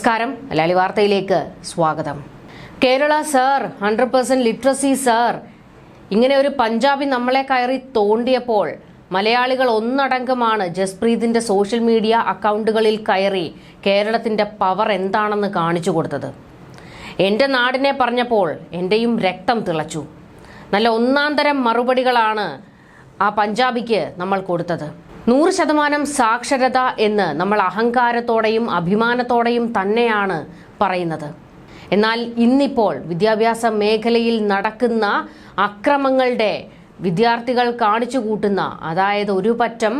നമസ്കാരം, മലയാളി വാർത്തയിലേക്ക് സ്വാഗതം. കേരള സർ 100% ലിറ്ററസി സർ, ഇങ്ങനെ ഒരു പഞ്ചാബി നമ്മളെ കയറി തോണ്ടിയപ്പോൾ മലയാളികൾ ഒന്നടങ്കമാണ് ജസ്പ്രീതിന്റെ സോഷ്യൽ മീഡിയ അക്കൗണ്ടുകളിൽ കയറി കേരളത്തിന്റെ പവർ എന്താണെന്ന് കാണിച്ചു കൊടുത്തത്. എൻ്റെ നാടിനെ പറഞ്ഞപ്പോൾ എൻ്റെയും രക്തം തിളച്ചു. നല്ല ഒന്നാന്തരം മറുപടികളാണ് ആ പഞ്ചാബിക്ക് നമ്മൾ കൊടുത്തത്. 100% സാക്ഷരത എന്ന് നമ്മൾ അഹങ്കാരത്തോടെയും അഭിമാനത്തോടെയും തന്നെയാണ് പറയുന്നത്. എന്നാൽ ഇന്നിപ്പോൾ വിദ്യാഭ്യാസ മേഖലയിൽ നടക്കുന്ന അക്രമങ്ങളുടെ വിദ്യാർത്ഥികൾ കാണിച്ചു കൂട്ടുന്ന, അതായത് ഒരു പറ്റം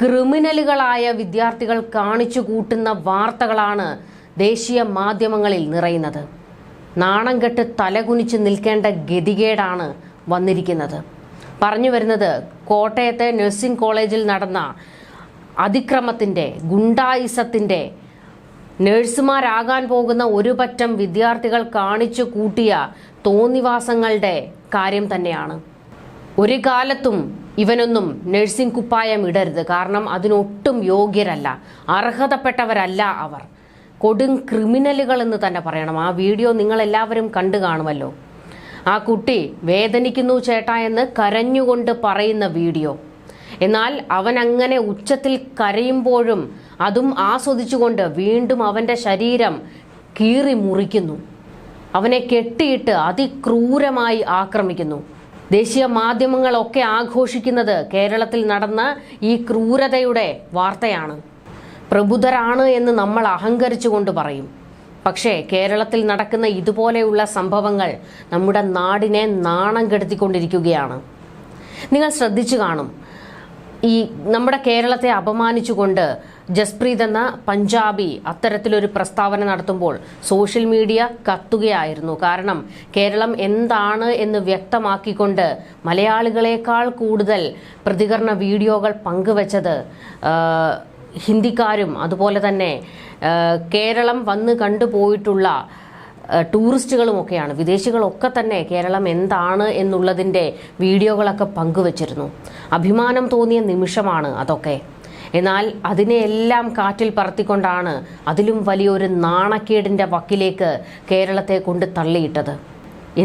ക്രിമിനലുകളായ വിദ്യാർത്ഥികൾ കാണിച്ചു കൂട്ടുന്ന വാർത്തകളാണ് ദേശീയ മാധ്യമങ്ങളിൽ നിറയുന്നത്. നാണം കെട്ട് തലകുനിച്ച് നിൽക്കേണ്ട ഗതികേടാണ് വന്നിരിക്കുന്നത്. പറഞ്ഞു വരുന്നത്, കോട്ടയത്തെ നഴ്സിംഗ് കോളേജിൽ നടന്ന അതിക്രമത്തിൻ്റെ, ഗുണ്ടായിസത്തിൻ്റെ, നഴ്സുമാരാകാൻ പോകുന്ന ഒരു പറ്റം വിദ്യാർത്ഥികൾ കാണിച്ചു കൂട്ടിയ തോന്നിവാസങ്ങളുടെ കാര്യം തന്നെയാണ്. ഒരു കാലത്തും ഇവനൊന്നും നഴ്സിംഗ് കുപ്പായം ഇടരുത്, കാരണം അതിനൊട്ടും യോഗ്യരല്ല, അർഹതപ്പെട്ടവരല്ല അവർ. കൊടും ക്രിമിനലുകൾ എന്ന് തന്നെ പറയണം. ആ വീഡിയോ നിങ്ങളെല്ലാവരും കണ്ടു കാണുമല്ലോ. ആ കുട്ടി വേദനിക്കുന്നു ചേട്ടാ എന്ന് കരഞ്ഞുകൊണ്ട് പറയുന്ന വീഡിയോ. എന്നാൽ അവൻ അങ്ങനെ ഉച്ചത്തിൽ കരയുമ്പോഴും അതും ആസ്വദിച്ചുകൊണ്ട് വീണ്ടും അവൻ്റെ ശരീരം കീറി മുറിക്കുന്നു. അവനെ കെട്ടിയിട്ട് അതിക്രൂരമായി ആക്രമിക്കുന്നു. ദേശീയ മാധ്യമങ്ങളൊക്കെ ആഘോഷിക്കുന്നത് കേരളത്തിൽ നടന്ന ഈ ക്രൂരതയുടെ വാർത്തയാണ്. പ്രബുദ്ധരാണ് എന്ന് നമ്മൾ അഹങ്കരിച്ചുകൊണ്ട് പറയും. പക്ഷേ കേരളത്തിൽ നടക്കുന്ന ഇതുപോലെയുള്ള സംഭവങ്ങൾ നമ്മുടെ നാടിനെ നാണം കെടുത്തിക്കൊണ്ടിരിക്കുകയാണ്. നിങ്ങൾ ശ്രദ്ധിച്ചു കാണും, ഈ നമ്മുടെ കേരളത്തെ അപമാനിച്ചുകൊണ്ട് ജസ്പ്രീത് എന്ന പഞ്ചാബി അത്തരത്തിലൊരു പ്രസ്താവന നടത്തുമ്പോൾ സോഷ്യൽ മീഡിയ കത്തുകയായിരുന്നു. കാരണം കേരളം എന്താണ് എന്ന് വ്യക്തമാക്കിക്കൊണ്ട് മലയാളികളെക്കാൾ കൂടുതൽ പ്രതികരണ വീഡിയോകൾ പങ്കുവച്ചത് ഹിന്ദിക്കാരും അതുപോലെ തന്നെ കേരളം വന്ന് കണ്ടുപോയിട്ടുള്ള ടൂറിസ്റ്റുകളുമൊക്കെയാണ്. വിദേശികളൊക്കെ തന്നെ കേരളം എന്താണ് എന്നുള്ളതിൻ്റെ വീഡിയോകളൊക്കെ പങ്കുവച്ചിരുന്നു. അഭിമാനം തോന്നിയ നിമിഷമാണ് അതൊക്കെ. എന്നാൽ അതിനെയെല്ലാം കാറ്റിൽ പറത്തിക്കൊണ്ടാണ് അതിലും വലിയൊരു നാണക്കേടിൻ്റെ വക്കിലേക്ക് കേരളത്തെ കൊണ്ട് തള്ളിയിട്ടത്.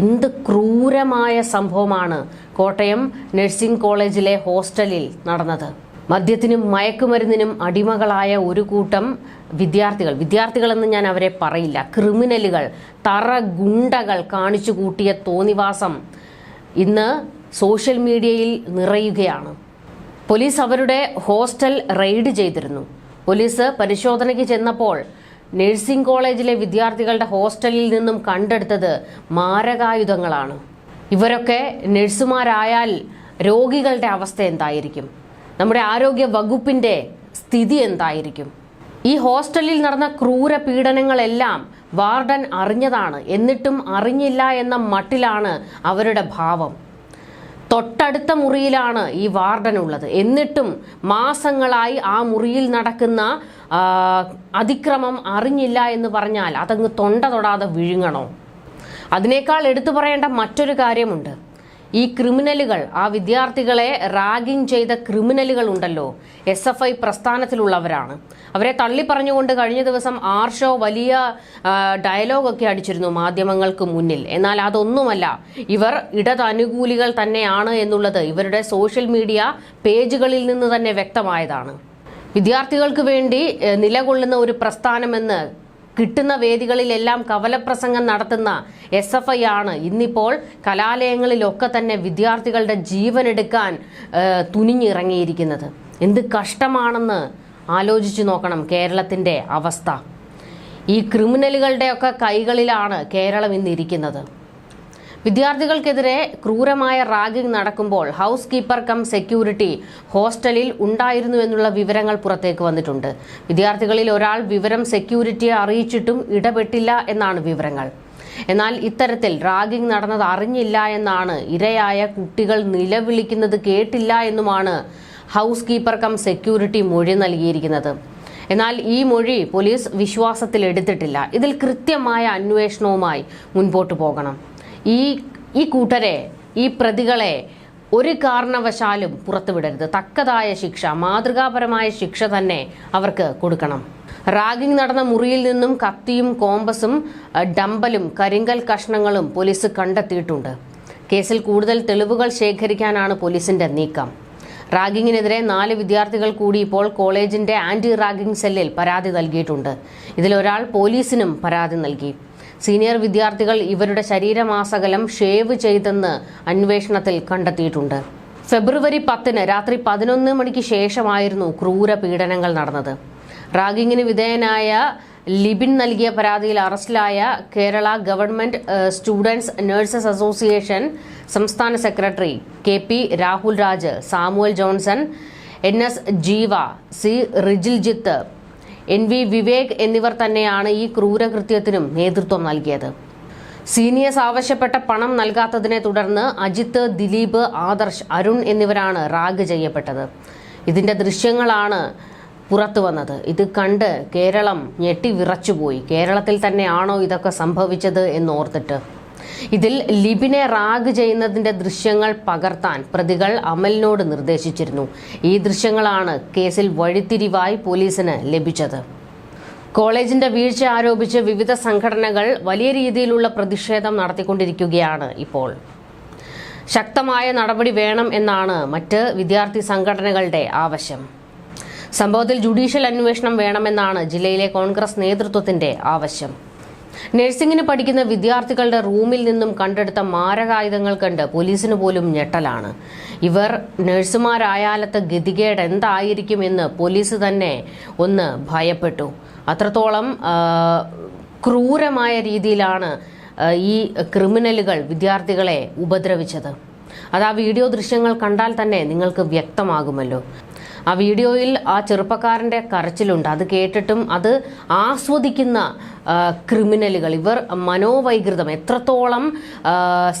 എന്ത് ക്രൂരമായ സംഭവമാണ് കോട്ടയം നഴ്സിംഗ് കോളേജിലെ ഹോസ്റ്റലിൽ നടന്നത്. മദ്യത്തിനും മയക്കുമരുന്നിനും അടിമകളായ ഒരു കൂട്ടം വിദ്യാർത്ഥികളെന്ന് ഞാൻ അവരെ പറയില്ല, ക്രിമിനലുകൾ, തറ ഗുണ്ടകൾ കാണിച്ചു കൂട്ടിയ തോന്നിവാസം ഇന്ന് സോഷ്യൽ മീഡിയയിൽ നിറയുകയാണ്. പോലീസ് അവരുടെ ഹോസ്റ്റൽ റെയ്ഡ് ചെയ്തിരുന്നു. പോലീസ് പരിശോധനയ്ക്ക് ചെന്നപ്പോൾ നഴ്സിംഗ് കോളേജിലെ വിദ്യാർത്ഥികളുടെ ഹോസ്റ്റലിൽ നിന്നും കണ്ടെടുത്തത് മാരകായുധങ്ങളാണ്. ഇവരൊക്കെ നഴ്സുമാരായാൽ രോഗികളുടെ അവസ്ഥ എന്തായിരിക്കും? നമ്മുടെ ആരോഗ്യ വകുപ്പിന്റെ സ്ഥിതി എന്തായിരിക്കും? ഈ ഹോസ്റ്റലിൽ നടന്ന ക്രൂര പീഡനങ്ങളെല്ലാം വാർഡൻ അറിഞ്ഞതാണ്. എന്നിട്ടും അറിഞ്ഞില്ല എന്ന മട്ടിലാണ് അവരുടെ ഭാവം. തൊട്ടടുത്ത മുറിയിലാണ് ഈ വാർഡൻ ഉള്ളത്. എന്നിട്ടും മാസങ്ങളായി ആ മുറിയിൽ നടക്കുന്ന അതിക്രമം അറിഞ്ഞില്ല എന്ന് പറഞ്ഞാൽ അതങ്ങ് തൊണ്ട തൊടാതെ വിഴുങ്ങണോ? അതിനേക്കാൾ എടുത്തു പറയേണ്ട മറ്റൊരു കാര്യമുണ്ട്. ഈ ക്രിമിനലുകൾ, ആ വിദ്യാർത്ഥികളെ റാഗിംഗ് ചെയ്ത ക്രിമിനലുകൾ ഉണ്ടല്ലോ, SFI പ്രസ്ഥാനത്തിലുള്ളവരാണ്. അവരെ തള്ളി പറഞ്ഞുകൊണ്ട് കഴിഞ്ഞ ദിവസം ആർഷോ വലിയ ഡയലോഗൊക്കെ അടിച്ചിരുന്നു മാധ്യമങ്ങൾക്ക് മുന്നിൽ. എന്നാൽ അതൊന്നുമല്ല, ഇവർ ഇടതനുകൂലികൾ തന്നെയാണ് എന്നുള്ളത് ഇവരുടെ സോഷ്യൽ മീഡിയ പേജുകളിൽ നിന്ന് തന്നെ വ്യക്തമായതാണ്. വിദ്യാർത്ഥികൾക്ക് വേണ്ടി നിലകൊള്ളുന്ന ഒരു പ്രസ്ഥാനമെന്ന് കിട്ടുന്ന വേദികളിലെല്ലാം കവലപ്രസംഗം നടത്തുന്ന SFI ആണ് ഇന്നിപ്പോൾ കലാലയങ്ങളിലൊക്കെ തന്നെ വിദ്യാർത്ഥികളുടെ ജീവനെടുക്കാൻ തുനിഞ്ഞിറങ്ങിയിരിക്കുന്നത്. എന്ത് കഷ്ടമാണെന്ന് ആലോചിച്ചു നോക്കണം കേരളത്തിൻ്റെ അവസ്ഥ. ഈ ക്രിമിനലുകളുടെയൊക്കെ കൈകളിലാണ് കേരളം ഇന്നിരിക്കുന്നത്. വിദ്യാർത്ഥികൾക്കെതിരെ ക്രൂരമായ റാഗിംഗ് നടക്കുമ്പോൾ ഹൗസ് കീപ്പർ കം സെക്യൂരിറ്റി ഹോസ്റ്റലിൽ ഉണ്ടായിരുന്നു എന്നുള്ള വിവരങ്ങൾ പുറത്തേക്ക് വന്നിട്ടുണ്ട്. വിദ്യാർത്ഥികളിൽ ഒരാൾ വിവരം സെക്യൂരിറ്റിയെ അറിയിച്ചിട്ടും ഇടപെട്ടില്ല എന്നാണ് വിവരങ്ങൾ. എന്നാൽ ഇത്തരത്തിൽ റാഗിംഗ് നടന്നത് അറിഞ്ഞില്ല എന്നാണ്, ഇരയായ കുട്ടികൾ നിലവിളിക്കുന്നത് കേട്ടില്ല എന്നുമാണ് ഹൗസ് കീപ്പർ കം സെക്യൂരിറ്റി മൊഴി നൽകിയിരിക്കുന്നത്. എന്നാൽ ഈ മൊഴി പോലീസ് വിശ്വാസത്തിൽ എടുത്തിട്ടില്ല. ഇതിൽ കൃത്യമായ അന്വേഷണവുമായി മുൻപോട്ട് പോകണം. ഈ കൂട്ടരെ, ഈ പ്രതികളെ ഒരു കാരണവശാലും പുറത്തുവിടരുത്. തക്കതായ ശിക്ഷ, മാതൃകാപരമായ ശിക്ഷ തന്നെ അവർക്ക് കൊടുക്കണം. റാഗിംഗ് നടന്ന മുറിയിൽ നിന്നും കത്തിയും കോമ്പസും ഡമ്പലും കരിങ്കൽ കഷ്ണങ്ങളും പോലീസ് കണ്ടെത്തിയിട്ടുണ്ട്. കേസിൽ കൂടുതൽ തെളിവുകൾ ശേഖരിക്കാനാണ് പോലീസിന്റെ നീക്കം. റാഗിങ്ങിനെതിരെ 4 വിദ്യാർത്ഥികൾ കൂടി ഇപ്പോൾ കോളേജിന്റെ ആന്റി റാഗിംഗ് സെല്ലിൽ പരാതി നൽകിയിട്ടുണ്ട്. ഇതിലൊരാൾ പോലീസിനും പരാതി നൽകി. സീനിയർ വിദ്യാർത്ഥികൾ ഇവരുടെ ശരീരമാസകലം ഷേവ് ചെയ്തെന്ന് അന്വേഷണത്തിൽ കണ്ടെത്തിയിട്ടുണ്ട്. ഫെബ്രുവരി 10 രാത്രി 11 മണിക്ക് ശേഷമായിരുന്നു ക്രൂര പീഡനങ്ങൾ നടന്നത്. റാഗിങ്ങിന് വിധേയനായ ലിബിൻ നൽകിയ പരാതിയിൽ അറസ്റ്റിലായ Kerala government students nurses association സംസ്ഥാന secretary KP Rahul Raj, Samuel Johnson, NS Jeeva, C Rijiljith, NV Vivek എന്നിവർ തന്നെയാണ് ഈ ക്രൂരകൃത്യത്തിനും നേതൃത്വം നൽകിയത്. സീനിയേഴ്സ് ആവശ്യപ്പെട്ട പണം നൽകാത്തതിനെ തുടർന്ന് അജിത്ത്, ദിലീപ്, ആദർശ്, അരുൺ എന്നിവരാണ് റാഗ് ചെയ്യപ്പെട്ടത്. ഇതിന്റെ ദൃശ്യങ്ങളാണ് പുറത്തു വന്നത്. ഇത് കണ്ട് കേരളം ഞെട്ടി വിറച്ചുപോയി. കേരളത്തിൽ തന്നെയാണോ ഇതൊക്കെ സംഭവിച്ചത് എന്നോർത്തിട്ട്. ഇതിൽ ലിബിനെ റാഗ് ചെയ്യുന്നതിന്റെ ദൃശ്യങ്ങൾ പകർത്താൻ പ്രതികൾ അമലിനോട് നിർദ്ദേശിച്ചിരുന്നു. ഈ ദൃശ്യങ്ങളാണ് കേസിൽ വഴിത്തിരിവായി പോലീസിന് ലഭിച്ചത്. കോളേജിന്റെ വീഴ്ച ആരോപിച്ച് വിവിധ സംഘടനകൾ വലിയ രീതിയിലുള്ള പ്രതിഷേധം നടത്തിക്കൊണ്ടിരിക്കുകയാണ് ഇപ്പോൾ. ശക്തമായ നടപടി വേണം എന്നാണ് മറ്റ് വിദ്യാർത്ഥി സംഘടനകളുടെ ആവശ്യം. സംഭവത്തിൽ ജുഡീഷ്യൽ അന്വേഷണം വേണമെന്നാണ് ജില്ലയിലെ കോൺഗ്രസ് നേതൃത്വത്തിന്റെ ആവശ്യം. നഴ്സിംഗിന് പഠിക്കുന്ന വിദ്യാർത്ഥികളുടെ റൂമിൽ നിന്നും കണ്ടെടുത്ത മാരകായുധങ്ങൾ കണ്ട് പോലീസിന് പോലും ഞെട്ടലാണ്. ഇവർ നഴ്സുമാരായാലത്തെ ഗതികേട് എന്തായിരിക്കുമെന്ന് പോലീസ് തന്നെ ഒന്ന് ഭയപ്പെട്ടു. അത്രത്തോളം ക്രൂരമായ രീതിയിലാണ് ഈ ക്രിമിനലുകൾ വിദ്യാർത്ഥികളെ ഉപദ്രവിച്ചത്. അത് ആ വീഡിയോ ദൃശ്യങ്ങൾ കണ്ടാൽ തന്നെ നിങ്ങൾക്ക് വ്യക്തമാകുമല്ലോ. ആ വീഡിയോയിൽ ആ ചെറുപ്പക്കാരൻ്റെ കരച്ചിലുണ്ട്. അത് കേട്ടിട്ടും അത് ആസ്വദിക്കുന്ന ക്രിമിനലുകൾ, ഇവർ മനോവൈകൃതം, എത്രത്തോളം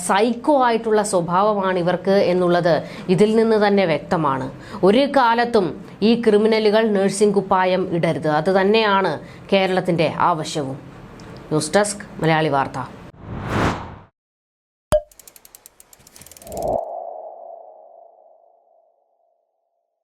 സൈക്കോ ആയിട്ടുള്ള സ്വഭാവമാണ് ഇവർക്ക് എന്നുള്ളത് ഇതിൽ നിന്ന് തന്നെ വ്യക്തമാണ്. ഒരു കാലത്തും ഈ ക്രിമിനലുകൾ നഴ്സിംഗ് കുപ്പായം ഇടരുത്. അത് തന്നെയാണ് കേരളത്തിൻ്റെ ആവശ്യവും. ന്യൂസ് ഡെസ്ക് മലയാളി വാർത്ത.